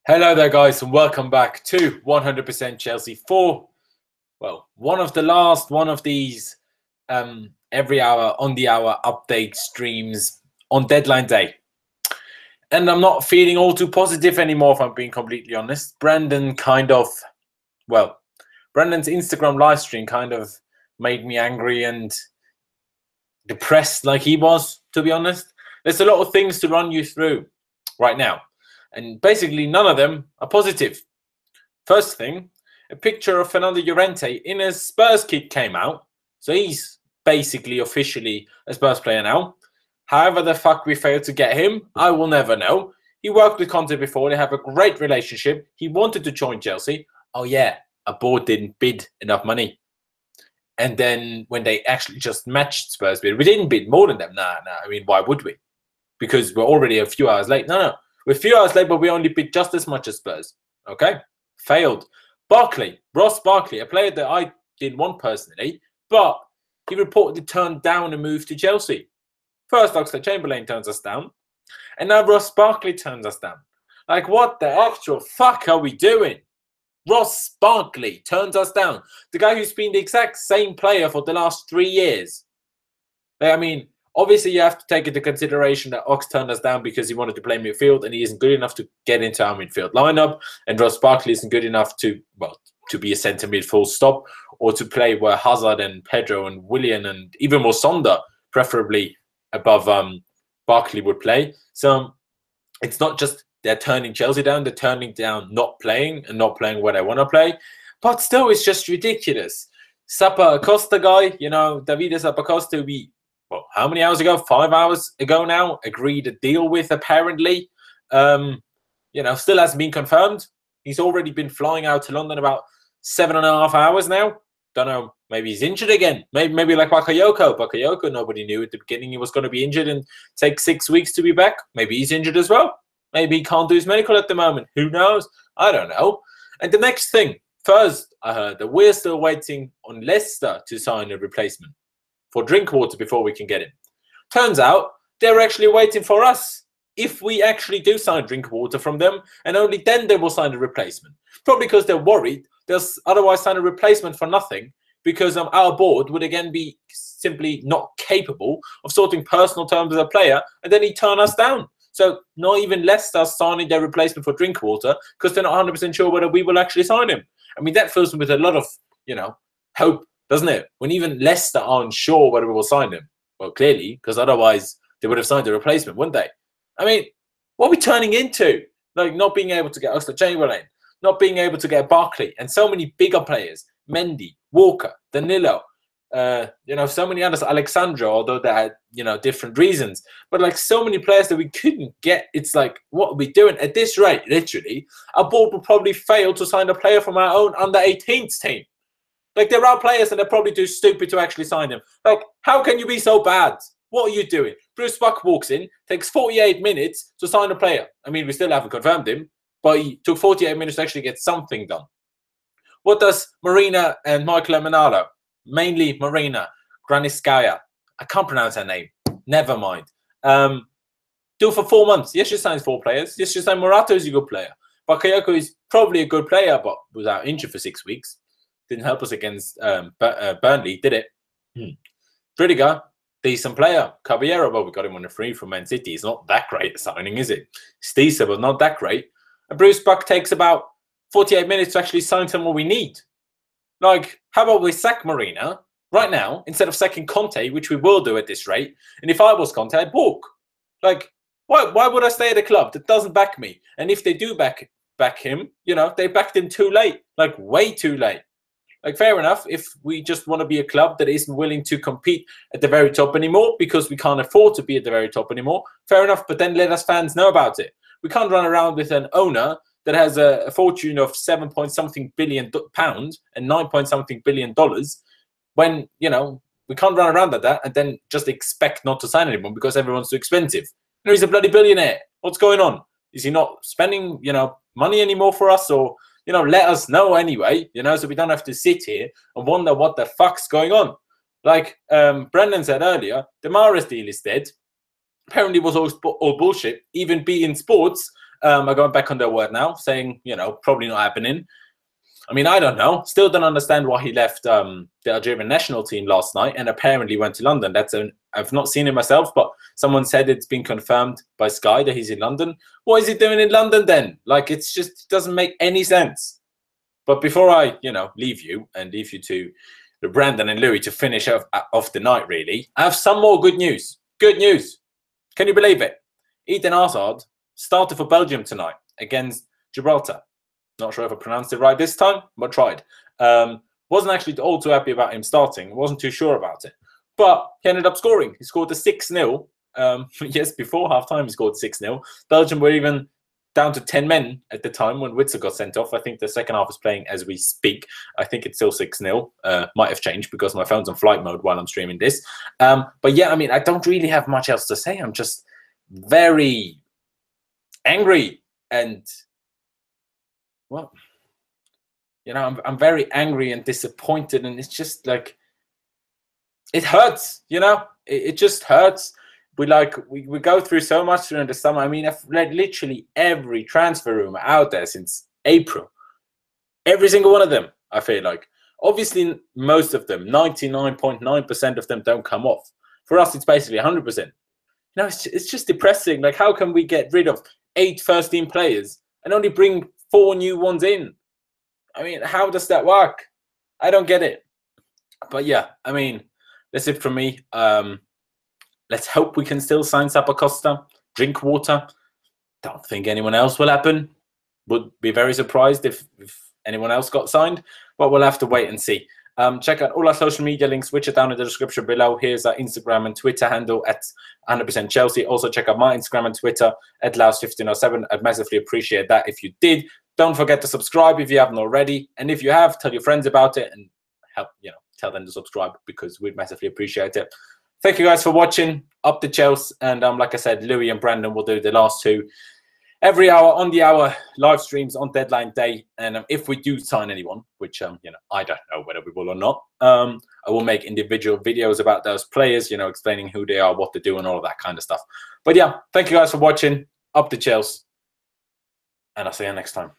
Hello there, guys, and welcome back to 100% Chelsea for, well, one of these every hour, on the hour update streams on deadline day. And I'm not feeling all too positive anymore, if I'm being completely honest. Brandon's Instagram live stream kind of made me angry and depressed like he was, to be honest. There's a lot of things to run you through right now. And basically, none of them are positive. First thing, a picture of Fernando Llorente in a Spurs kit came out. So he's basically officially a Spurs player now. However the fuck we failed to get him, I will never know. He worked with Conte before. They have a great relationship. He wanted to join Chelsea. Oh yeah, a board didn't bid enough money. And then when they actually just matched Spurs bid, we didn't bid more than them. Nah. I mean, why would we? Because we're already a few hours late. No. We're a few hours late, but we only bid just as much as Spurs. Okay? Failed. Ross Barkley, a player that I didn't want personally, but he reportedly turned down a move to Chelsea. First, Oxlade-Chamberlain turns us down, and now Ross Barkley turns us down. Like, what the actual fuck are we doing? Ross Barkley turns us down. The guy who's been the exact same player for the last 3 years. I mean, obviously, you have to take into consideration that Ox turned us down because he wanted to play midfield and he isn't good enough to get into our midfield lineup. And Ross Barkley isn't good enough to be a centre mid full stop or to play where Hazard and Pedro and Willian and even Mousonda, preferably above Barkley, would play. So it's not just they're turning Chelsea down, they're turning down not playing and not playing where they want to play. But still, it's just ridiculous. Sapa Acosta guy, Davide Sapa Acosta, how many hours ago? 5 hours ago now, agreed a deal with, apparently. Still hasn't been confirmed. He's already been flying out to London about 7.5 hours now. Don't know, maybe he's injured again. Maybe like Bakayoko. Bakayoko, nobody knew at the beginning he was going to be injured and take 6 weeks to be back. Maybe he's injured as well. Maybe he can't do his medical at the moment. Who knows? I don't know. And the next thing, first, I heard that we're still waiting on Leicester to sign a replacement for Drinkwater before we can get him. Turns out they're actually waiting for us if we actually do sign Drinkwater from them, and only then they will sign a replacement. Probably because they're worried they'll otherwise sign a replacement for nothing, because our board would again be simply not capable of sorting personal terms with a player, and then he'd turn us down. So not even Leicester signing their replacement for Drinkwater because they're not 100% sure whether we will actually sign him. I mean, that fills me with a lot of, hope, doesn't it? When even Leicester aren't sure whether we will sign him. Well, clearly, because otherwise they would have signed a replacement, wouldn't they? I mean, what are we turning into? Like, not being able to get Oxlade-Chamberlain, not being able to get Barkley, and so many bigger players, Mendy, Walker, Danilo, so many others, Alexandro, although they had, different reasons. But like so many players that we couldn't get, it's like, what are we doing? At this rate, literally, our board will probably fail to sign a player from our own under-18s team. Like, there are players and they're probably too stupid to actually sign them. Like, how can you be so bad? What are you doing? Bruce Buck walks in, takes 48 minutes to sign a player. I mean, we still haven't confirmed him, but he took 48 minutes to actually get something done. What does Marina and Michael Emenalo, mainly Marina Graniskaya, I can't pronounce her name, never mind, do for 4 months? Yes, she signs 4 players. Yes, she signs Morato is a good player. Bakayoko is probably a good player, but was out injured for 6 weeks. Didn't help us against Burnley, did it? Rudiger, decent player. Caballero, well, we got him on a free from Man City. It's not that great a signing, is it? It's decent, but not that great. And Bruce Buck takes about 48 minutes to actually sign someone we need. Like, how about we sack Marina right now instead of sacking Conte, which we will do at this rate? And if I was Conte, I'd walk. Like, why would I stay at a club that doesn't back me? And if they do back him, they backed him too late, like way too late. Like, fair enough, if we just want to be a club that isn't willing to compete at the very top anymore because we can't afford to be at the very top anymore, fair enough, but then let us fans know about it. We can't run around with an owner that has a fortune of £7-point-something billion and $9-point-something billion when, we can't run around at that and then just expect not to sign anyone because everyone's too expensive. He's a bloody billionaire. What's going on? Is he not spending, money anymore for us? Or, let us know anyway, so we don't have to sit here and wonder what the fuck's going on. Like Brendan said earlier, the Mahrez deal is dead. Apparently it was all bullshit. Even beIN Sports are going back on their word now, saying, you know, probably not happening. I mean, I don't know. Still don't understand why he left the Algerian national team last night and apparently went to London. I've not seen it myself, but someone said it's been confirmed by Sky that he's in London. What is he doing in London then? Like, it doesn't make any sense. But before I, you know, leave you to Brandon and Louis to finish off the night, really, I have some more good news. Good news. Can you believe it? Eden Hazard started for Belgium tonight against Gibraltar. Not sure if I pronounced it right this time, but tried. Wasn't actually all too happy about him starting. Wasn't too sure about it. But he ended up scoring. He scored a 6-0. Yes, before halftime he scored 6-0. Belgium were even down to 10 men at the time when Witzer got sent off. I think the second half is playing as we speak. I think it's still 6-0. Might have changed because my phone's on flight mode while I'm streaming this. But yeah, I mean, I don't really have much else to say. I'm just very angry and... well, you know, I'm very angry and disappointed, and it's just like, it hurts, you know, it just hurts. We go through so much during the summer. I mean, I've read literally every transfer rumor out there since April. Every single one of them, I feel like. Obviously, most of them, 99.9% of them don't come off. For us, it's basically 100%. You know, it's just depressing. Like, how can we get rid of 8 first-team players and only bring 4 new ones in? I mean, how does that work? I don't get it. But yeah, I mean, that's it from me. Let's hope we can still sign Zappacosta, Drinkwater. Don't think anyone else will happen. Would be very surprised if anyone else got signed, but we'll have to wait and see. Check out all our social media links, which are down in the description below. Here's our Instagram and Twitter handle at 100% Chelsea. Also check out my Instagram and Twitter at Laos1507. I'd massively appreciate that if you did. Don't forget to subscribe if you haven't already. And if you have, tell your friends about it and help, you know, tell them to subscribe because we'd massively appreciate it. Thank you guys for watching. Up to Chelsea. And like I said, Louis and Brandon will do the last 2 every hour on the hour live streams on deadline day. And if we do sign anyone, which you know, I don't know whether we will or not, I will make individual videos about those players, you know, explaining who they are, what to do, and all of that kind of stuff. But yeah, thank you guys for watching. Up to Chelsea, and I'll see you next time.